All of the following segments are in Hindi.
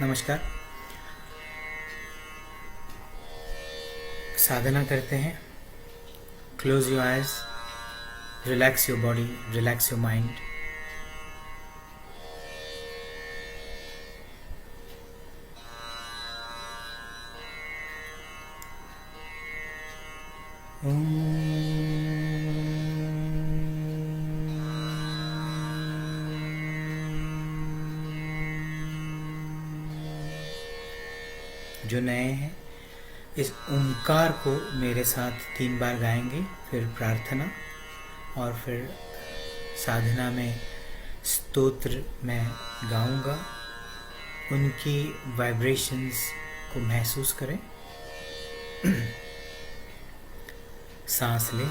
नमस्कार। साधना करते हैं। Close your eyes, relax your body, relax your mind. जो नए हैं इस ओंकार को मेरे साथ 3 बार गाएंगे, फिर प्रार्थना और फिर साधना में स्तोत्र मैं गाऊंगा। उनकी वाइब्रेशंस को महसूस करें। सांस लें।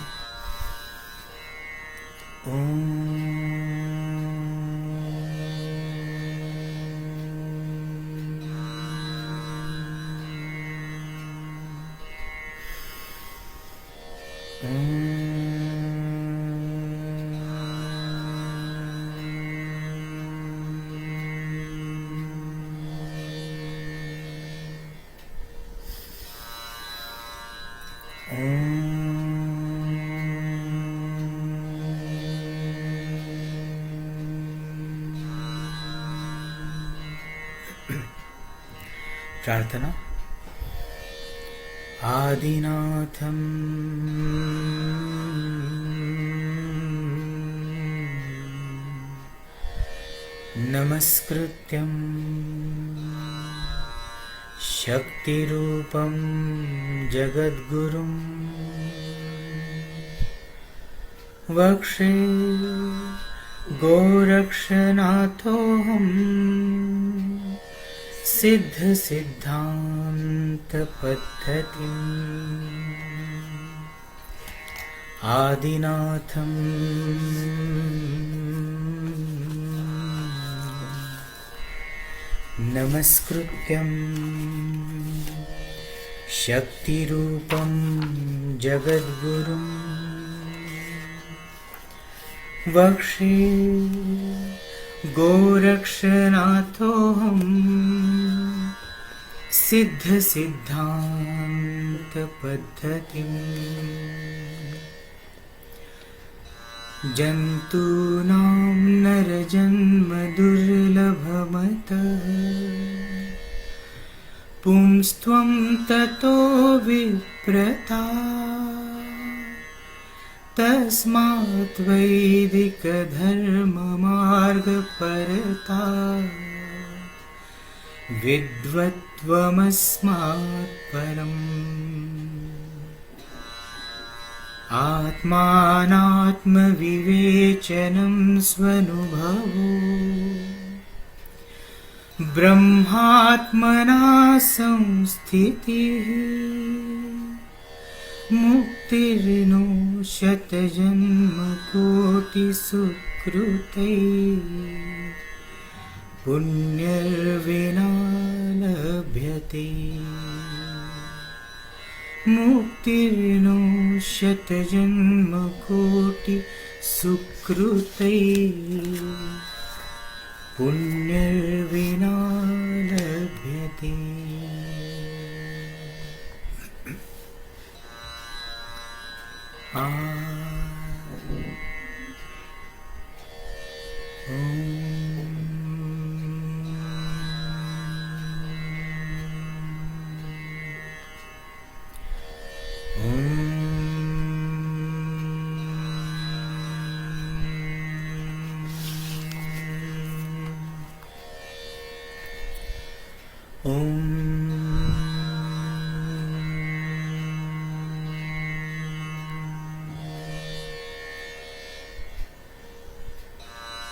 प्रार्थना। आदिनाथं नमस्कृत्यं शक्तिरूपं जगद्गुरुं वक्षे गोरक्षनाथोऽहम् सिद्ध सिद्धांत पद्धतिम् आदिनाथं नमस्कृत्यं शक्तिरूपं जगद्गुरुं वक्षे गोरक्षनाथोऽहम् सिद्ध सिद्धांत पद्धतिम् जन्तूनां नरजन्म दुर्लभमतः पुंस्त्वं ततो विप्रता तस्मात् वैदिकधर्ममार्गपरता विद्वत्त्वमस्मात् परम् आत्मानात्मविवेचनं स्वनुभवो ब्रह्मात्मना संस्थितिः मुक्तिर्नो शतजन्मकोटिसुकृतैः पुण्यर्विना लभ्यते मुक्तिर्नो शतजन्मकोटिसुकृतैः पुण्यर्विना लभ्यते।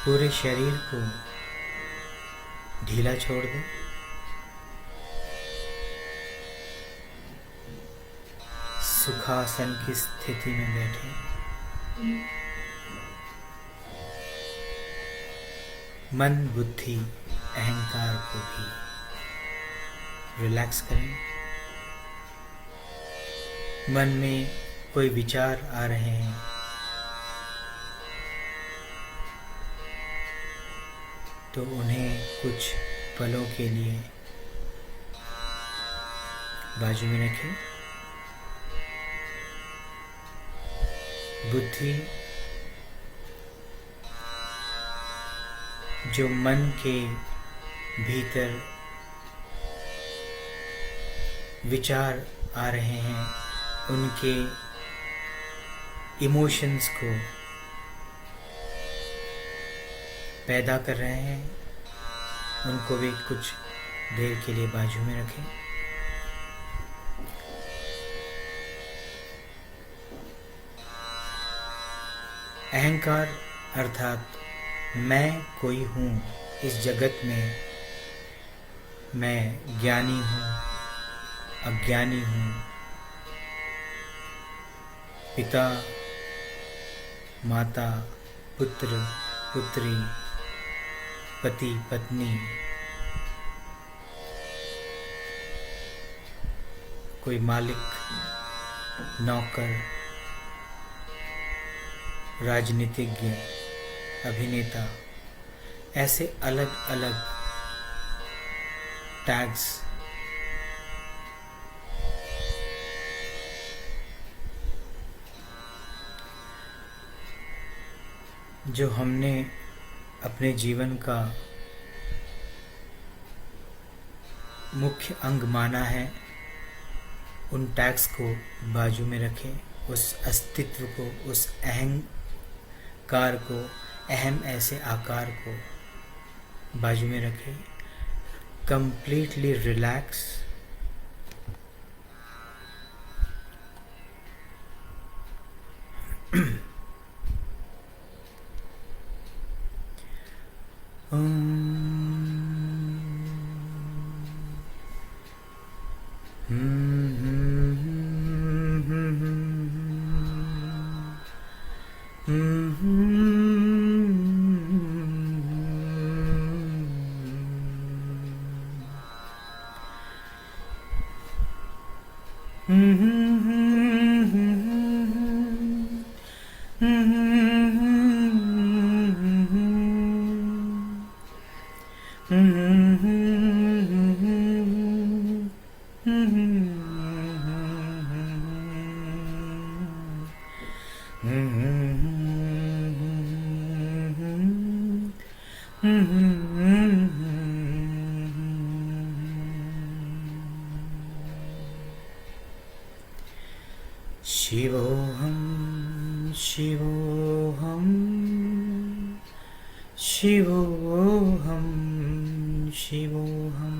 पूरे शरीर को ढीला छोड़ दें। सुखासन की स्थिति में बैठे। मन, बुद्धि, अहंकार को भी रिलैक्स करें। मन में कोई विचार आ रहे हैं तो उन्हें कुछ पलों के लिए बाजू में रखें। बुद्धि जो मन के भीतर विचार आ रहे हैं, उनके इमोशंस को पैदा कर रहे हैं, उनको भी कुछ देर के लिए बाजू में रखें। अहंकार अर्थात मैं कोई हूँ इस जगत में, मैं ज्ञानी हूँ, अज्ञानी हूँ, पिता, माता, पुत्र, पुत्री, पति, पत्नी, कोई मालिक, नौकर, राजनीतिज्ञ, अभिनेता, ऐसे अलग अलग टैग्स जो हमने अपने जीवन का मुख्य अंग माना है, उन टैग्स को बाजू में रखें। उस अस्तित्व को, उस अहंकार को, अहम ऐसे आकार को बाजू में रखें। Completely relax. शिवोऽहं शिवोऽहं शिवोऽहं शिवोऽहं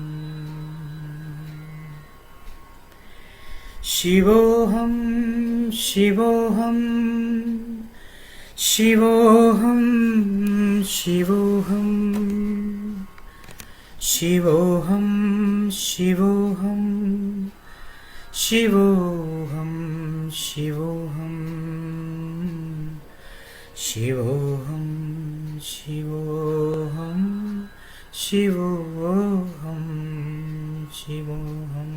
शिवोऽहं शिवोऽहं शिवोऽहं शिवोऽहं शिवोऽहं शिवोऽहं शिवोऽहं शिवोऽहं शिवोऽहं शिवोऽहं शिवोऽहं शिवोऽहं।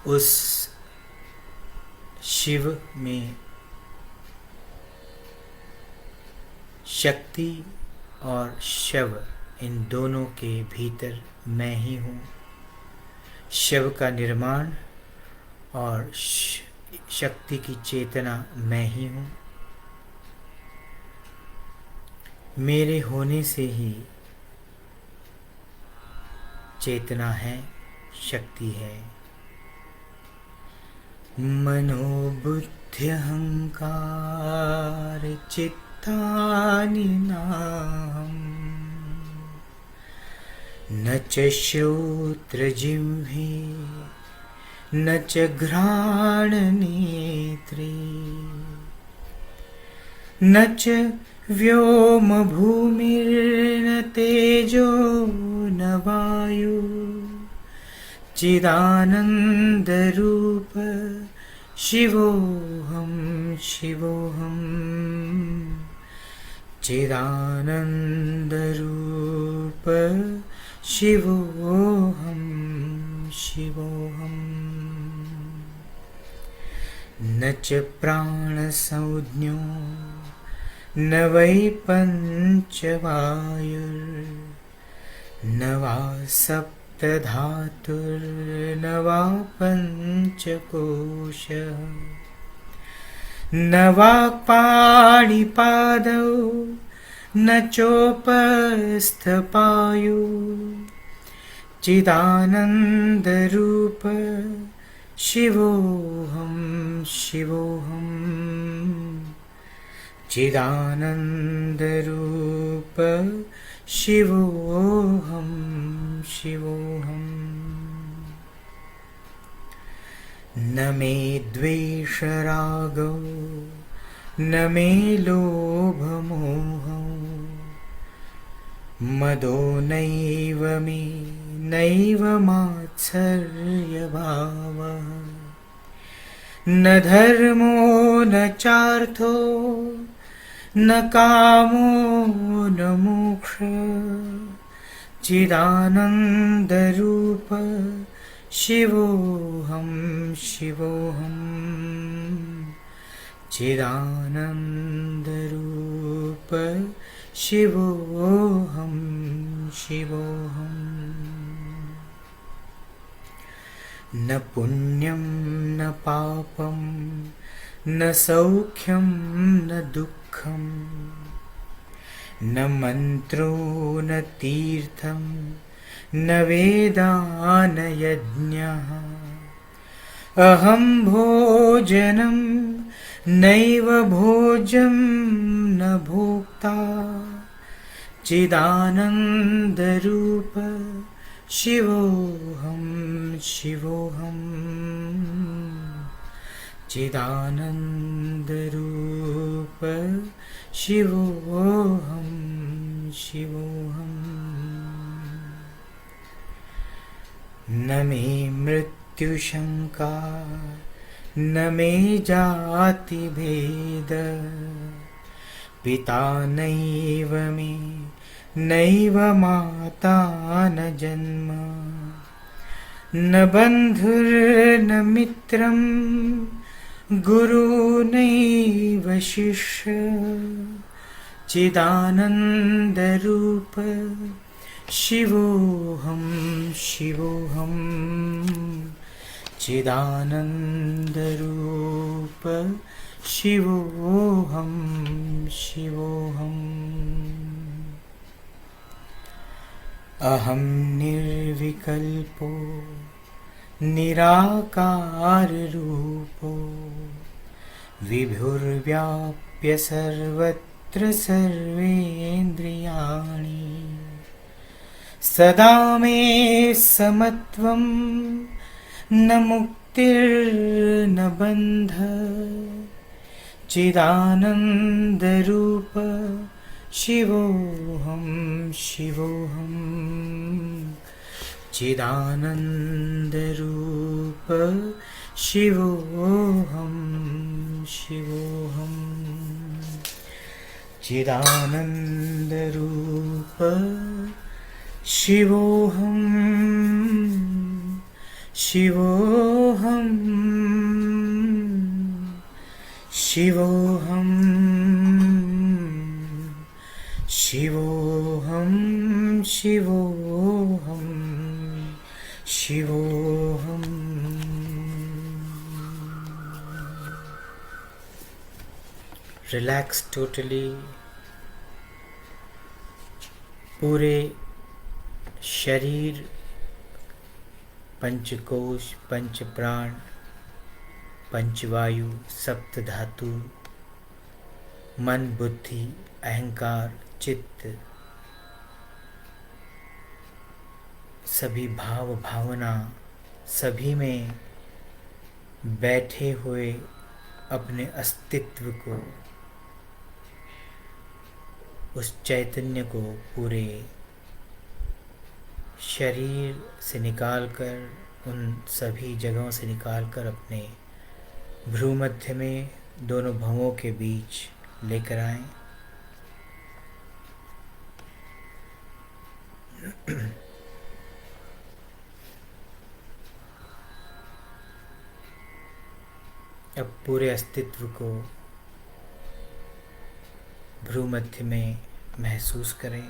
उस शिव में शक्ति और शव, इन दोनों के भीतर मैं ही हूँ। शिव का निर्माण और शक्ति की चेतना मैं ही हूँ। मेरे होने से ही चेतना है, शक्ति है। मनोबुद्धि अहंकार चित्तानि नाहम्, न च श्रोत्रजिह्वे न च घ्राणनेत्रे न च व्योमभूमिर्न तेजो न वायु, चिदानन्दरूप शिवोऽहं शिवोऽहं चिदानन्दरूप शिवोऽहं शिवोऽहं। न च प्राणसंज्ञो न वै पञ्चवायुर् न वा सप्तधातुर्न वा पञ्चकोशः न वाक्पाणिपादौ न चोपस्थपायु चिदानन्दरूप शिवोऽहं शिवोऽहम् चिदानन्दरूप शिवोऽहं शिवोऽहम् न मे द्वेषरागौ न मे लोभमोहौ मदो नैव मे नैव मात्सर्यभावः न धर्मो न चार्थो न कामो न मोक्षः चिदानन्दरूप शिवोऽहं शिवोऽहम् चिदानन्दरूप शिवोऽहं शिवोऽहम् न पुण्यं न पापं न सौख्यं न दुःखं न मन्त्रो न तीर्थं न वेदा न यज्ञः अहं भोजनं नैव भोज्यं न भोक्ता चिदानन्दरूप शिवोऽहं शिवोऽहम् चिदानन्दरूप शिवोऽहं शिवोऽहम् न मे मृत्युशङ्का न मे जातिभेद पिता नैव मे नैव माता न जन्म न बन्धुर्न मित्रं गुरुनैव शिष्य चिदानन्दरूप शिवोऽहं शिवोऽहम् चिदानन्दरूप शिवोऽहं शिवोऽहम् अहं निर्विकल्पो निराकाररूपो विभुर्व्याप्य सर्वत्र सर्वेन्द्रियाणि सदा मे समत्वं न मुक्तिर्न बन्धः चिदानन्दरूप शिवोऽहं शिवोऽहम् चिदानन्दरूप शिवोऽहं शिवोऽहम् चिदानन्दरूप शिवोऽहं शिवोऽहं शिवोऽहं शिवोऽहं शिवोऽहं शिवोऽहम् रिलैक्स टोटली। पूरे शरीर, पंचकोश, पंच प्राण, पंचवायु, सप्त धातु, मन, बुद्धि, अहंकार, चित्त, सभी भाव भावना, सभी में बैठे हुए अपने अस्तित्व को, उस चैतन्य को पूरे शरीर से निकालकर, उन सभी जगहों से निकालकर अपने भ्रूमध्य में दोनों भवों के बीच लेकर आएं। अब पूरे अस्तित्व को भ्रूमध्य में महसूस करें।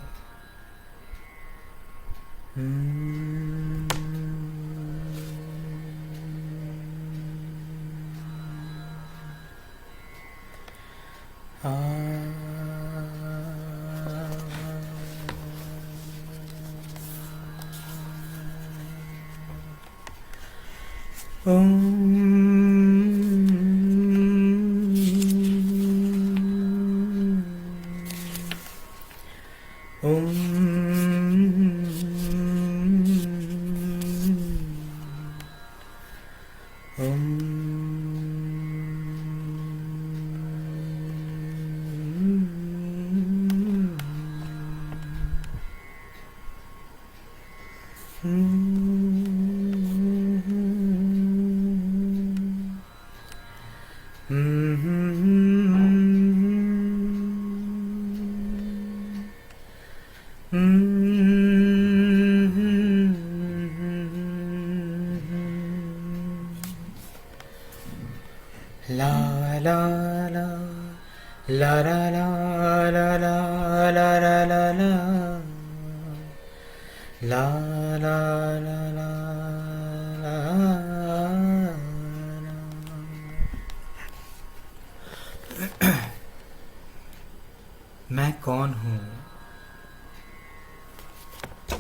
मैं कौन हूँ?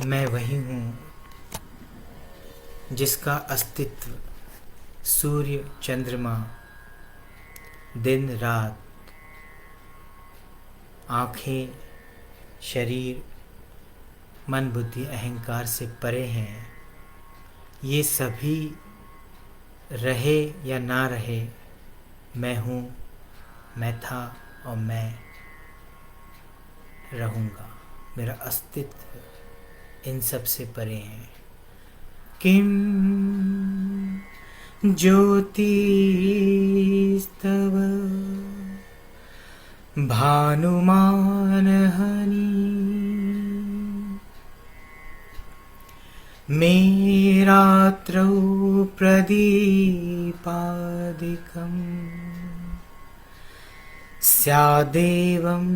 मैं वही हूँ जिसका अस्तित्व सूर्य, चंद्रमा, दिन रात, आँखें, शरीर, मन, बुद्धि, अहंकार से परे हैं। ये सभी रहे या ना रहे, मैं हूँ, मैं था और मैं रहूँगा। मेरा अस्तित्व इन सब से परे है। किम ज्योतिस्तव भानुमानहनि मे रात्रौ प्रदीपादिकम् स्यादेवं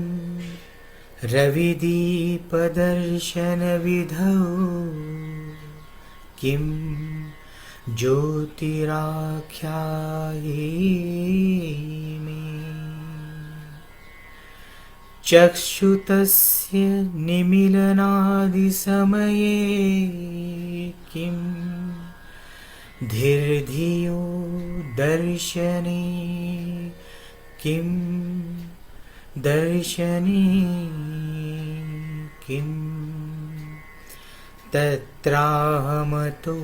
रविदीपदर्शनविधौ किं ज्योतिराख्यायि मे चक्षुतस्य निमीलनादिसमये किं धीर्धियो दर्शने किं दर्शने किं तत्राहमतो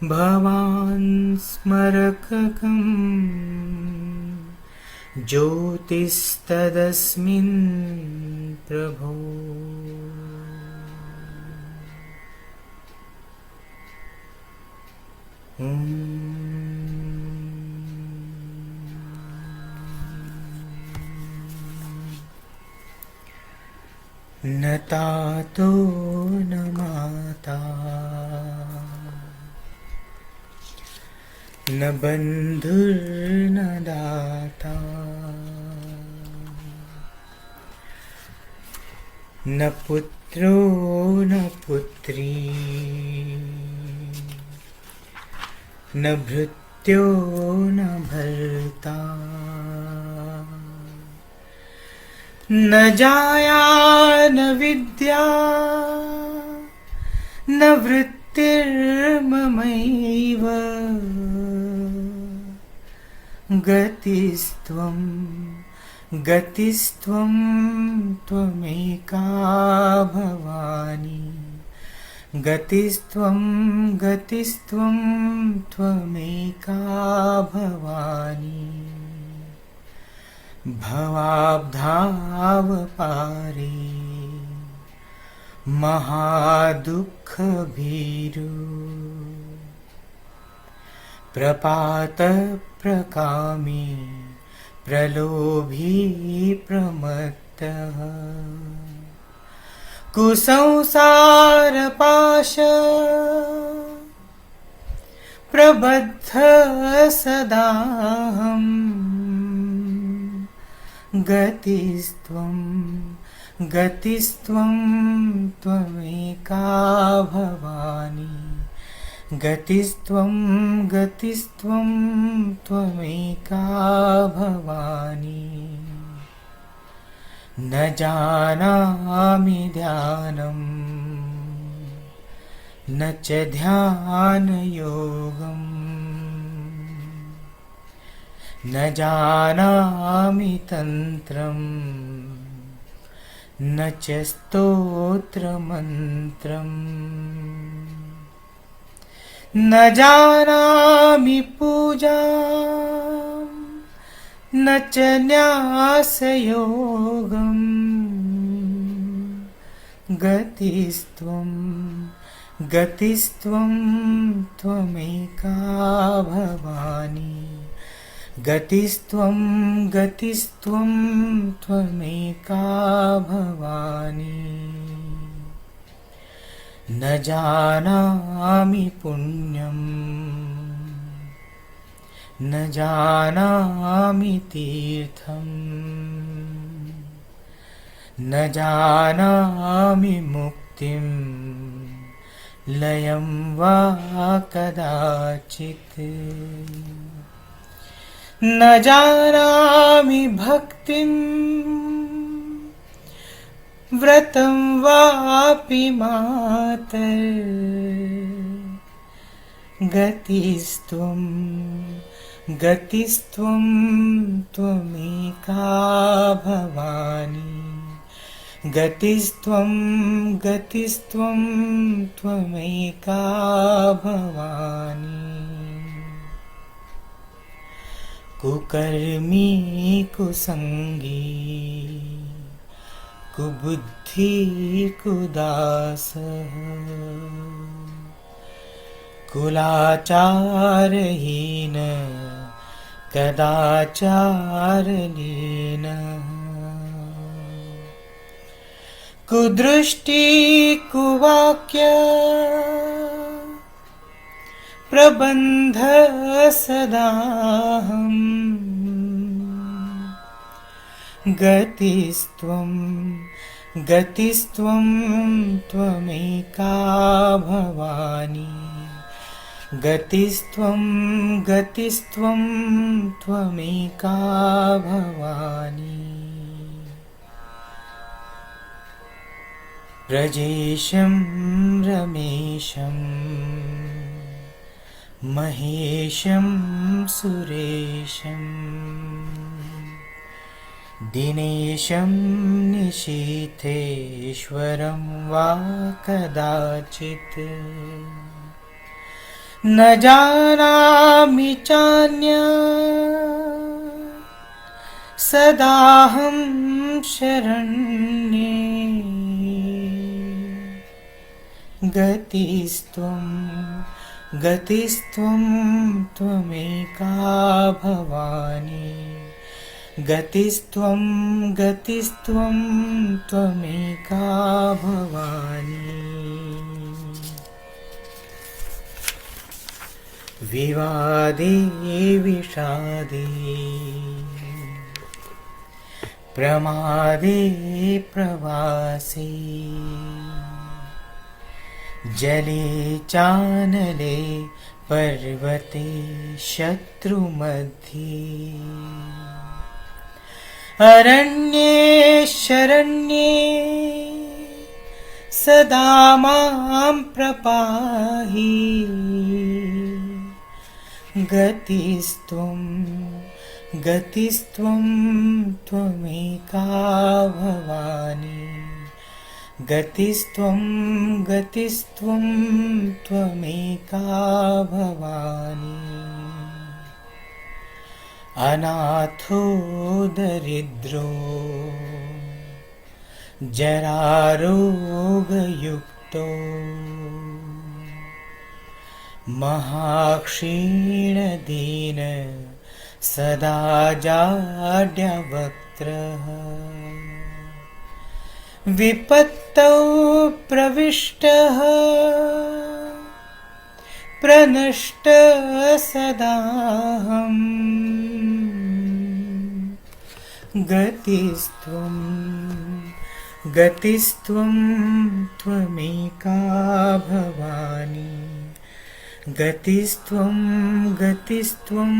भवान् स्मरककं ज्योतिस्तदस्मिन् प्रभो। न तातो न माता न बन्धुर्न दाता न पुत्रो न पुत्री न भृत्यो न भर्ता न जाया न विद्या न वृत्तिर्ममैव गतिस्त्वं गतिस्त्वं त्वमेका भवानी गतिस्त्वं गतिस्त्वं त्वमेका भवानी भवाब्धावपारे महादुःखभीरु प्रपातप्रकामी प्रलोभी प्रमत्तः कुसंसारपाश प्रबद्ध सदाहम् गतिस्त्वं गतिस्त्वं त्वमेका भवानी गतिस्त्वं गतिस्त्वं त्वमेका भवानी न जानामि ध्यानम् न च ध्यानयोगम् न जानामि तन्त्रम् न च स्तोत्रमन्त्रम् न जानामि पूजाम् न च न्यासयोगम् गतिस्त्वं गतिस्त्वं त्वमेका भवानी गतिस्त्वं गतिस्त्वं त्वमेका भवानी न जानामि पुण्यम् न जानामि तीर्थम् न जानामि मुक्तिम् लयं वा कदाचित् न जानामि भक्तिम् व्रतं वापि मातर् गतिस्त्वं गतिस्त्वं त्वमेका भवानी गतिस्त्वं गतिस्त्वं त्वमेका भवानी कुकर्मी कुसंगी कुबुद्धि कुदासः कुलाचारहीन कदाचारलीनः कुदृष्टि कुवाक्य प्रबन्ध सदाहम् गतिस्त्वं गतिस्त्वं त्वमेका भवानी गतिस्त्वं गतिस्त्वं त्वमेका भवानी ब्रजेशं रमेशं महेशं सुरेशं दिनेशं निशीथेश्वरं वा कदाचित् न जानामि चान्या सदाहं शरण्ये गतिस्त्वं गतिस्त्वं त्वमेका भवानी गतिस्त्वं गतिस्त्वं त्वमेका भवानी विवादे विषादे प्रमादे प्रवासे जले चानले पर्वते शत्रुमध्ये अरण्ये शरण्ये सदा मां प्रपाहि गतिस्त्वं गतिस्त्वं त्वमेका भवानी गतिस्त्वं गतिस्त्वं त्वमेका भवानी अनाथो दरिद्रो जरारोगयुक्तो महाक्षीणदीन सदा जाड्यवक्त्रः विपत्तौ प्रविष्टः प्रनष्ट सदाहम् गतिस्त्वं गतिस्त्वं त्वमेका भवानी गतिस्त्वं गतिस्त्वं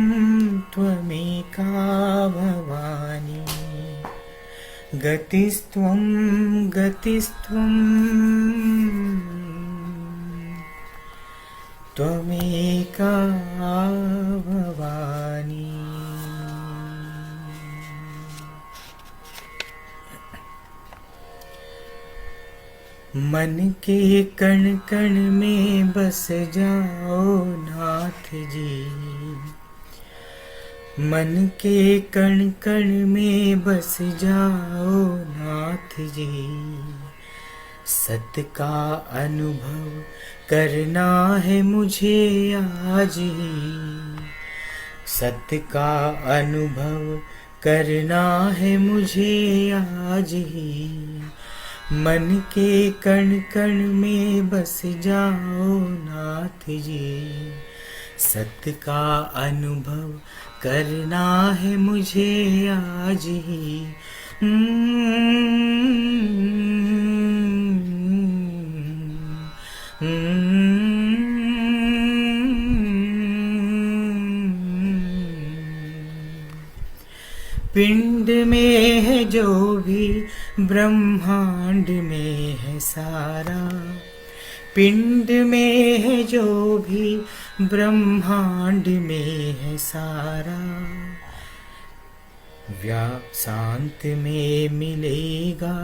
त्वमेका भवानी गतिस्त्वं गतिस्त्वं त्वमेका भवानी। मन के कण कण में बस जाओ नाथ जी मन के कण कण में बस जाओ नाथ जी सत्य का अनुभव करना है मुझे आज ही सत्य का अनुभव करना है मुझे आज ही मन के कण कण में बस जाओ नाथ जी सत्य का अनुभव करना है मुझे आज ही पिंड में है जो भी ब्रह्मांड में है सारा पिंड में है जो भी ब्रह्मांड में है सारा शांत में मिलेगा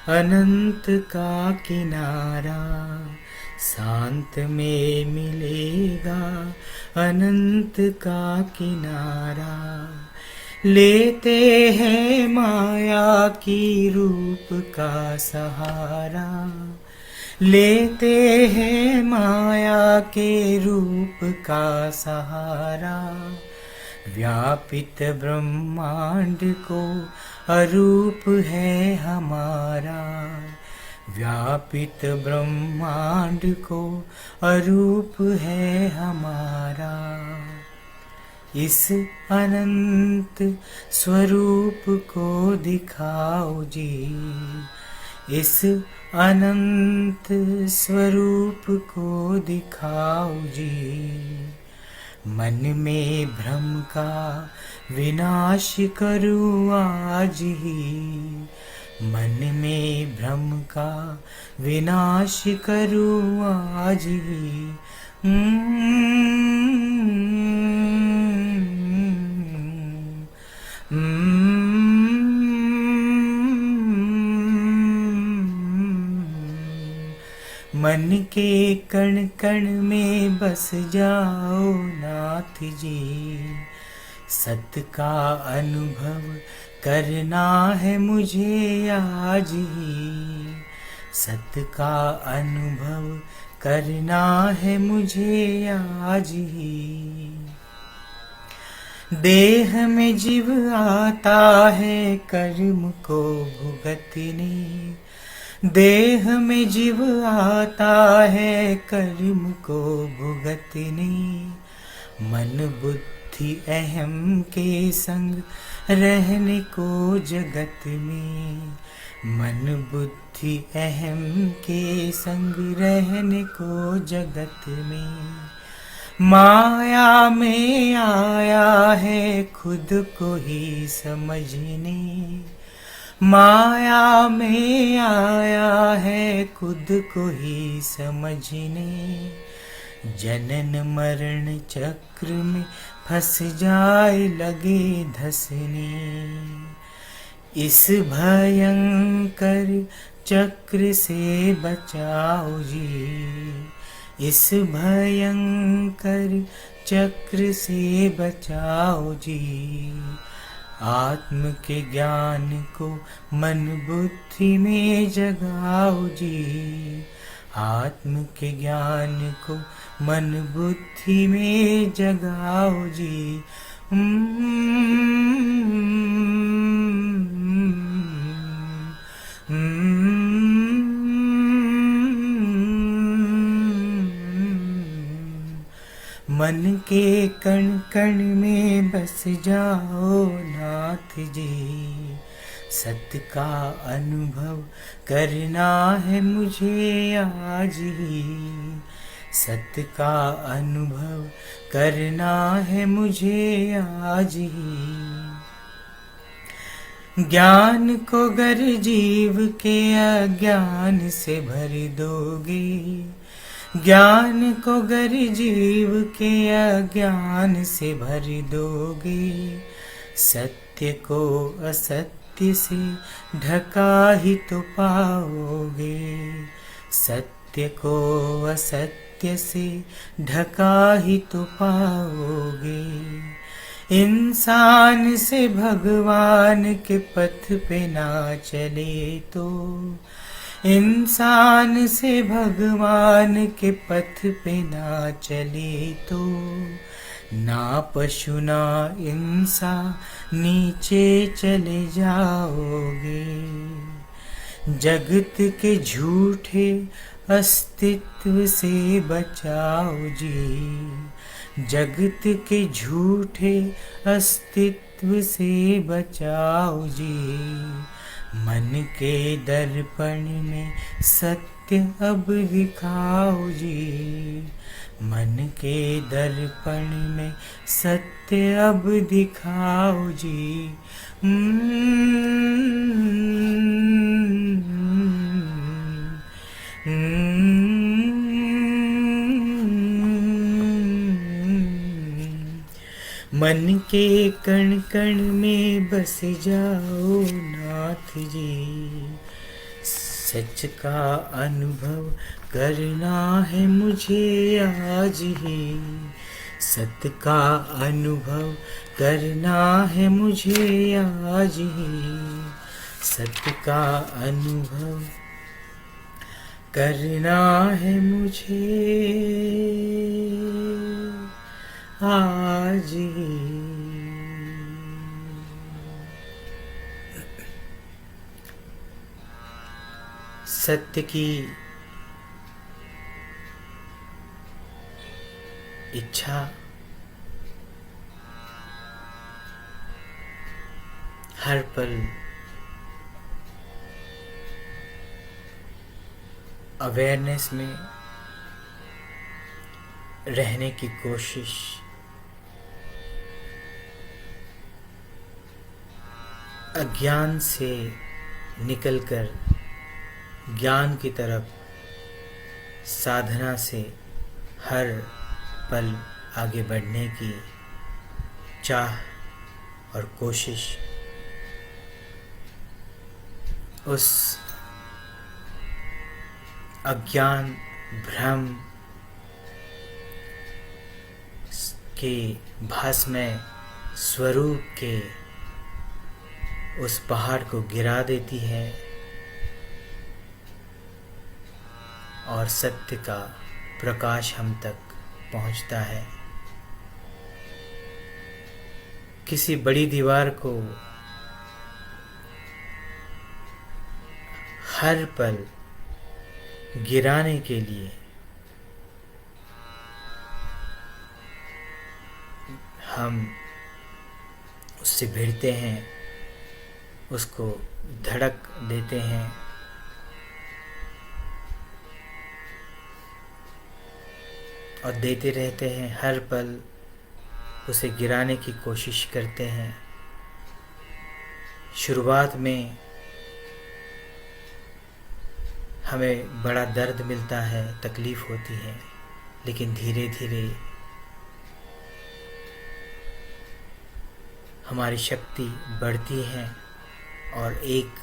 अनंत का किनारा शांत में मिलेगा अनंत का किनारा लेते हैं माया की रूप का सहारा लेते हैं माया के रूप का सहारा व्यापित ब्रह्मांड को अरूप है हमारा व्यापित ब्रह्मांड को अरूप है हमारा इस अनंत स्वरूप को दिखाओ जी इस अनंत स्वरूप को दिखाओ जी मन में भ्रम का विनाश करूँ आज ही मन में भ्रम का विनाश करूँ आज ही मन के कण कण में बस जाओ नाथ जी सत्य का अनुभव करना है मुझे आज ही सत्य का अनुभव करना है मुझे आज ही देह में जीव आता है कर्म को भुगतने देह में जीव आता है कर्म को भुगतने मन बुद्धि अहम के संग रहने को जगत में मन बुद्धि अहम के संग रहने को जगत में माया में आया है खुद को ही समझने माया में आया है खुद को ही समझने जनन मरण चक्र में फंस जाए लगे धसने इस भयंकर चक्र से बचाओ जी इस भयंकर चक्र से बचाओ जी आत्म के ज्ञान को मन बुद्धि में जगाओ जी आत्म के ज्ञान को मन बुद्धि में जगाओ जी मन मन के कण कण में बस जाओ नाथ जी, सत्य का अनुभव करना है मुझे आज ही, सत्य का अनुभव करना है मुझे आज ही। ज्ञान को गर जीव के अज्ञान से भर दोगे, ज्ञान को गर जीव के अज्ञान से भर दोगे, सत्य को असत्य से ढका ही तो पाओगे, सत्य को असत्य से ढका ही तो पाओगे। इंसान से भगवान के पथ पे ना चले तो, इंसान से भगवान के पथ पे ना चले तो, ना पशु ना इंसान नीचे चले जाओगे। जगत के झूठे अस्तित्व से बचाओ जी, जगत के झूठे अस्तित्व से बचाओ जी। मन के दर्पण में सत्य अब दिखाओ जी, मन के दर्पण में सत्य अब दिखाओ जी। मन के कण कण में बस जाओ नाथ जी, सच का अनुभव करना है मुझे आज ही, सत्य का अनुभव करना है मुझे आज ही, सत्य का अनुभव करना है मुझे आज ही। सत्य की इच्छा हर पल अवेयरनेस में रहने की कोशिश, अज्ञान से निकलकर ज्ञान की तरफ साधना से हर पल आगे बढ़ने की चाह और कोशिश, उस अज्ञान भ्रम के भासमय स्वरूप के उस पहाड़ को गिरा देती है और सत्य का प्रकाश हम तक पहुंचता है। किसी बड़ी दीवार को हर पल गिराने के लिए हम उससे भिड़ते हैं, उसको धड़क देते हैं, और देते रहते हैं, हर पल उसे गिराने की कोशिश करते हैं। शुरुआत में हमें बड़ा दर्द मिलता है, तकलीफ़ होती है, लेकिन धीरे धीरे हमारी शक्ति बढ़ती है और एक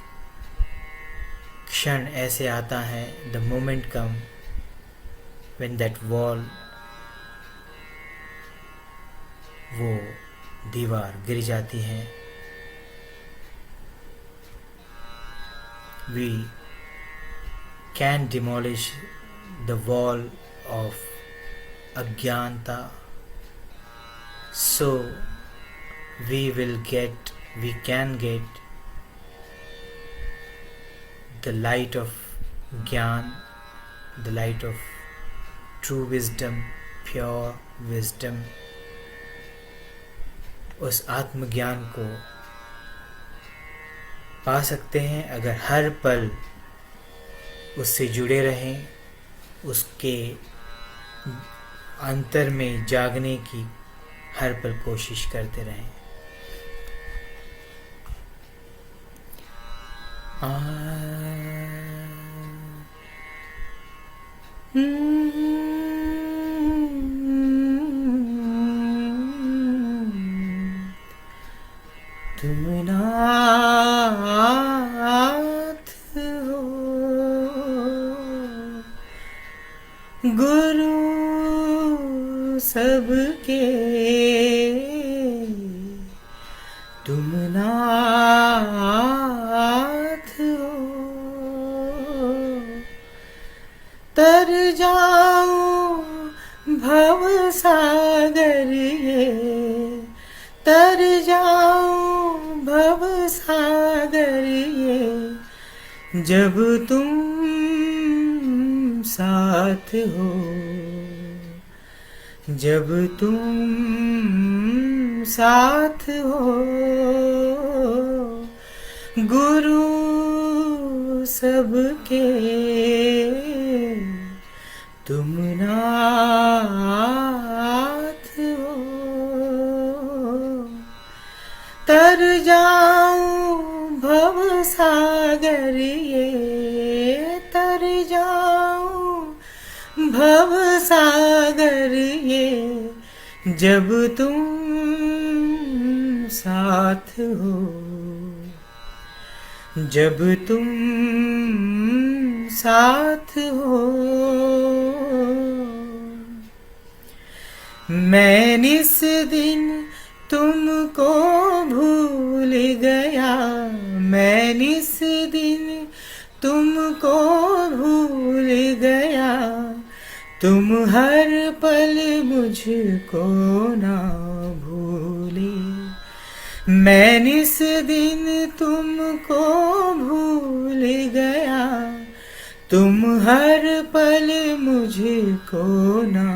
क्षण ऐसे आता है, the moment come when that wall, वो दीवार गिर जाती है। We can demolish the wall of Ajnanta, so we can get the light of Gyan, the light of true wisdom, pure wisdom, उस आत्मज्ञान को पा सकते हैं अगर हर पल उससे जुड़े रहें, उसके अंतर में जागने की हर पल कोशिश करते रहें। तुम नाथ हो गुरु सबके, तुम नाथ हो। तर जाऊं भव सागर ये, तर जाऊं भव सागर ये, जब तुम साथ हो, जब तुम साथ हो गुरु सबके, तुम नाथ हो। तर जाऊं भव सागर ये, तर जाऊं भव सागर ये, जब तुम साथ हो, जब तुम साथ हो। मैं निस दिन तुमको भूल गया, मैं निस दिन तुमको भूल गया, तुम हर पल मुझको ना भूले। मैं निस दिन तुमको भूल गया, तुम हर पल मुझको ना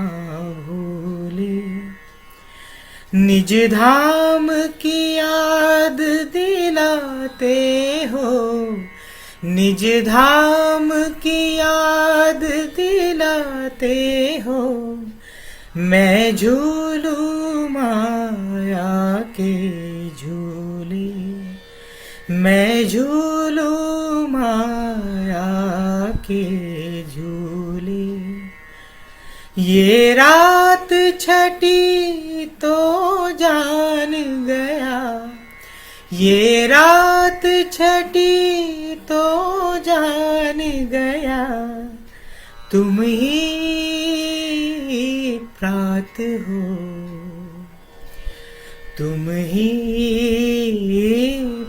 भूले। निज धाम की याद दिलाते हो, निज धाम की याद दिलाते हो, मैं झूलू माया के झूले, मैं झूलू माया के झूले। ये रात छठी तो जान गया, ये रात छठी तो जान गया, तुम ही प्रात हो, तुम ही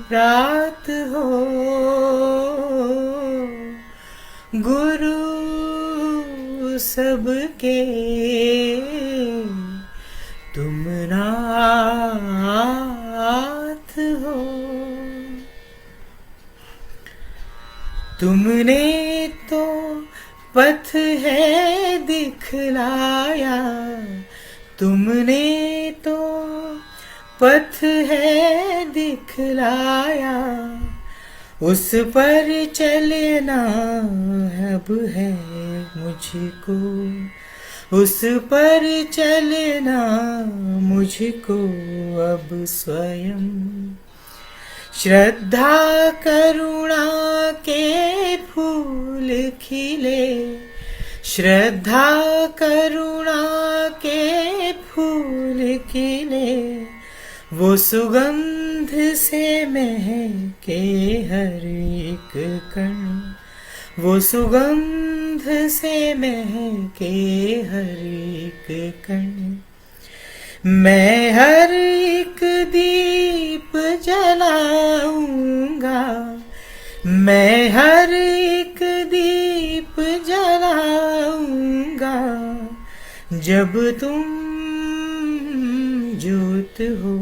प्रात हो गुरु सबके, तुम नाथ हो। तुमने तो पथ है दिखलाया, तुमने तो पथ है दिखलाया, उस पर चलना अब है मुझको, उस पर चलना मुझको अब स्वयं। श्रद्धा करुणा के फूल खिले, श्रद्धा करुणा के फूल खिले, वो सुगंध से महके हर एक कण, वो सुगंध से महके हर एक कण। मैं हर एक दीप जलाऊंगा, मैं हर एक दीप जलाऊंगा, जब तुम ज्योत हो,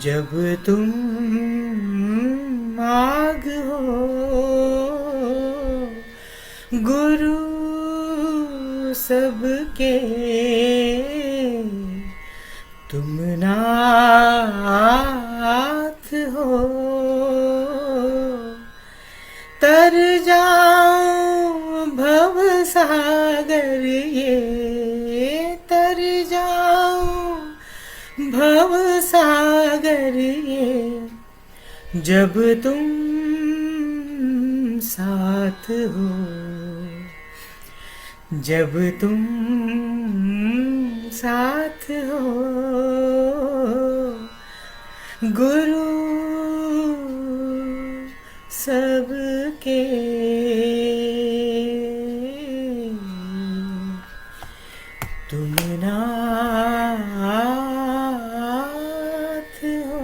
जब तुम आग हो गुरु सबके तुम नाथ हो। तर जाऊं भव सागर ये, तर जाऊं भव सागर ये, जब तुम साथ हो, जब तुम साथ हो। गुरु सबके तुम नाथ हो।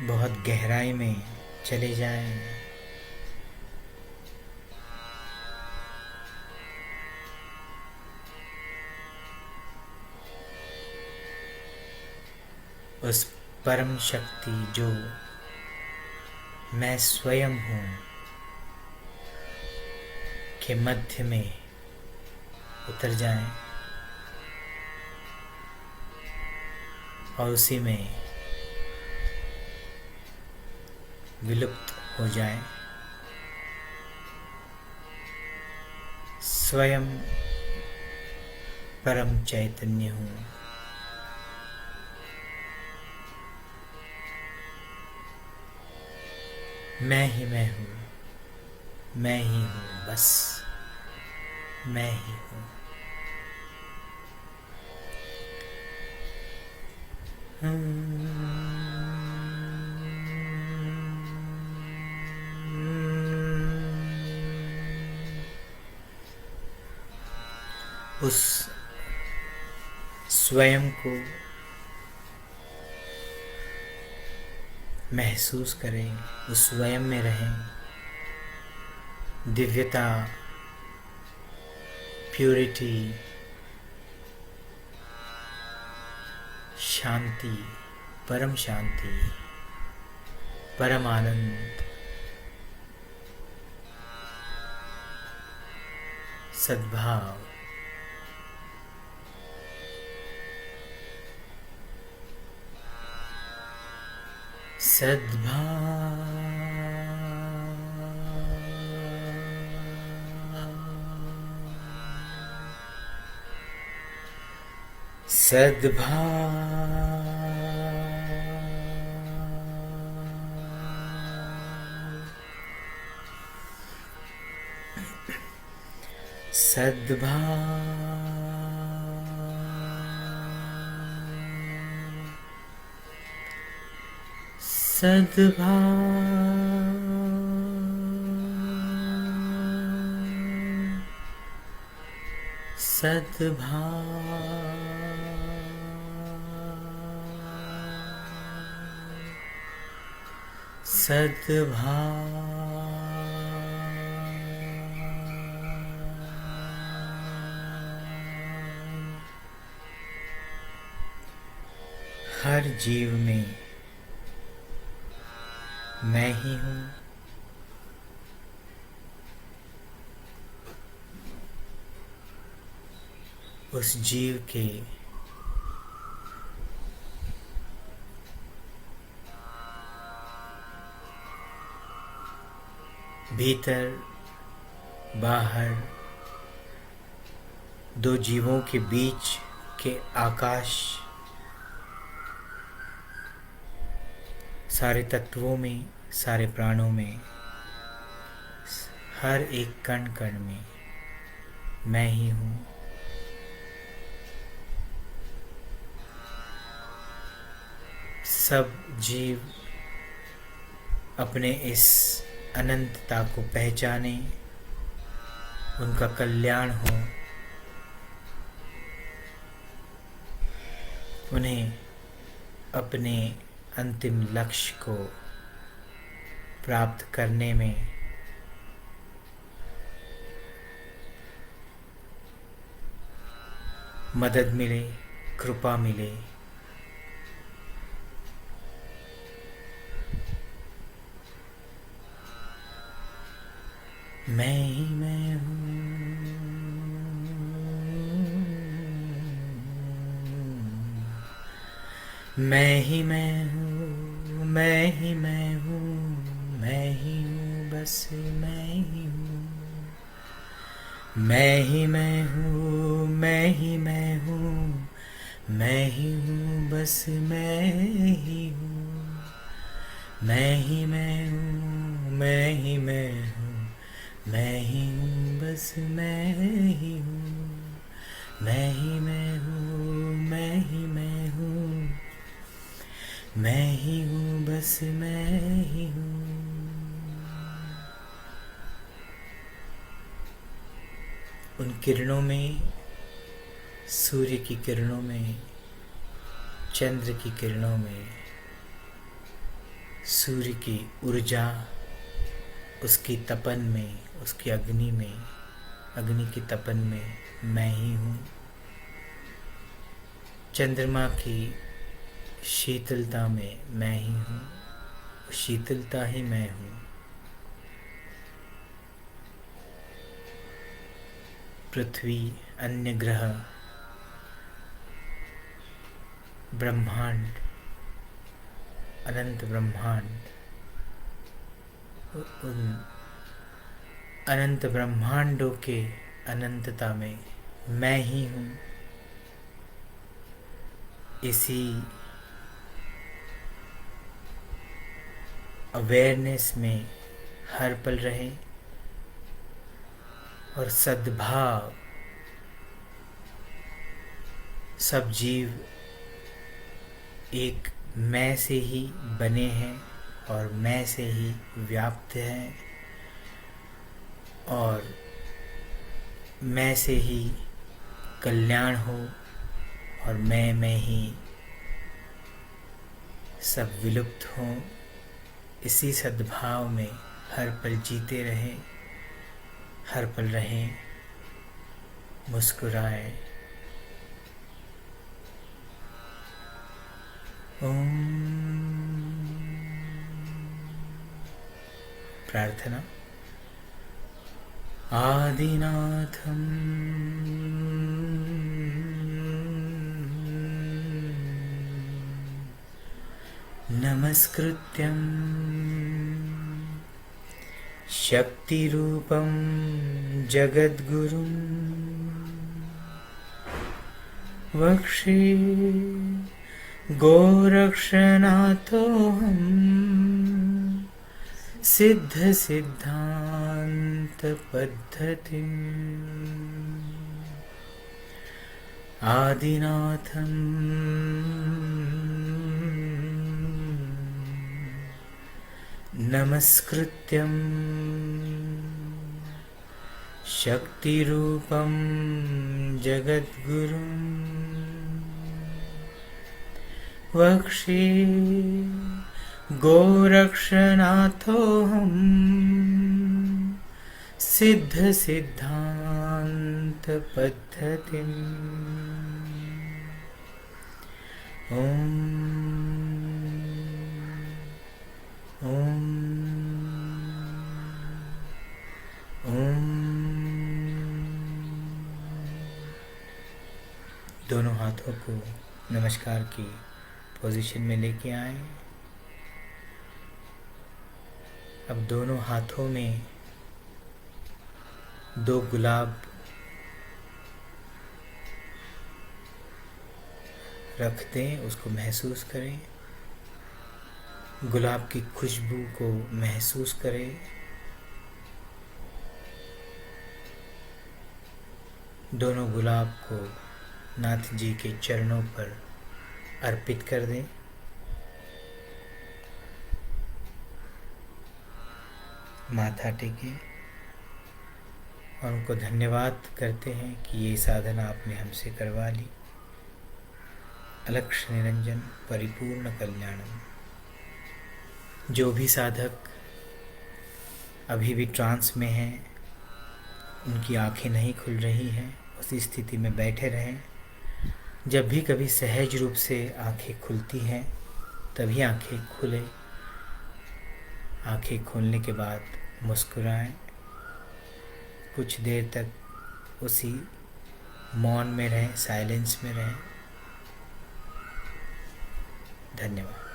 बहुत गहराई में चले जाएं। उस परम शक्ति जो मैं स्वयं हूँ के मध्य में उतर जाएं और उसी में विलुप्त हो जाएं। स्वयं परम चैतन्य हूँ। मैं ही मैं हूँ, मैं ही हूँ, बस मैं ही हूँ। उस स्वयं को महसूस करें, उस स्वयं में रहें। दिव्यता, प्यूरिटी, शांति, परम शांति, परम आनंद, सद्भाव, हर जीव में मैं ही हूँ। उस जीव के भीतर बाहर दो जीवों के बीच के आकाश, सारे तत्वों में, सारे प्राणों में, हर एक कण कण में मैं ही हूँ। सब जीव अपने इस अनंतता को पहचाने, उनका कल्याण हो, उन्हें अपने अंतिम लक्ष्य को प्राप्त करने में मदद मिले, कृपा मिले। मैं ही मैं हूँ, मैं ही मैं हूँ, मैं ही मैं हूँ, मैं ही हूँ, बस मैं ही हूँ। मैं ही मैं हूँ, मैं ही मैं हूँ, मैं ही हूँ, बस मैं ही हूँ। मैं ही मैं हूँ, मैं ही मैं हूँ, मैं ही हूँ, बस मैं ही हूँ। मैं ही मैं हूँ, मैं ही मैं हूँ, मैं ही हूँ, बस मैं ही हूँ। उन किरणों में, सूर्य की किरणों में, चंद्र की किरणों में, सूर्य की ऊर्जा, उसकी तपन में, उसकी अग्नि में, अग्नि की तपन में मैं ही हूँ। चंद्रमा की शीतलता में मैं ही हूँ, शीतलता ही मैं हूँ। पृथ्वी, अन्य ग्रह, ब्रह्मांड, अनंत ब्रह्मांड, उन अनंत ब्रह्मांडों के अनंतता में मैं ही हूँ। इसी अवेयरनेस में हर पल रहे और सद्भाव, सब जीव एक मैं से ही बने हैं और मैं से ही व्याप्त हैं और मैं से ही कल्याण हो और मैं में ही सब विलुप्त हों। इसी सद्भाव में हर पल जीते रहें, हर पल रहें, मुस्कुराएं। प्रार्थना। आदिनाथं नमस्कृत्यं शक्तिरूपं जगद्गुरुं वक्षे गोरक्षनाथोऽहम् सिद्धसिद्धान्तपद्धतिम् आदिनाथं नमस्कृत्यं शक्तिरूपं जगद्गुरुं वक्षे गोरक्षनाथोऽहम् सिद्धसिद्धान्तपद्धतिम् दोनों हाथों को नमस्कार की पोजीशन में लेके आए। अब दोनों हाथों में दो गुलाब रख दें, उसको महसूस करें, गुलाब की खुशबू को महसूस करें। दोनों गुलाब को नाथ जी के चरणों पर अर्पित कर दें। माथा टेकें और उनको धन्यवाद करते हैं कि ये साधना आपने हमसे करवा ली। अलक्ष निरंजन परिपूर्ण कल्याणम। जो भी साधक अभी भी ट्रांस में हैं, उनकी आंखें नहीं खुल रही हैं, उसी स्थिति में बैठे रहें जब भी कभी सहज रूप से आंखें खुलती हैं तभी आंखें खुले, आंखें खोलने के बाद मुस्कुराएं, कुछ देर तक उसी मौन में रहें, साइलेंस में रहें। धन्यवाद।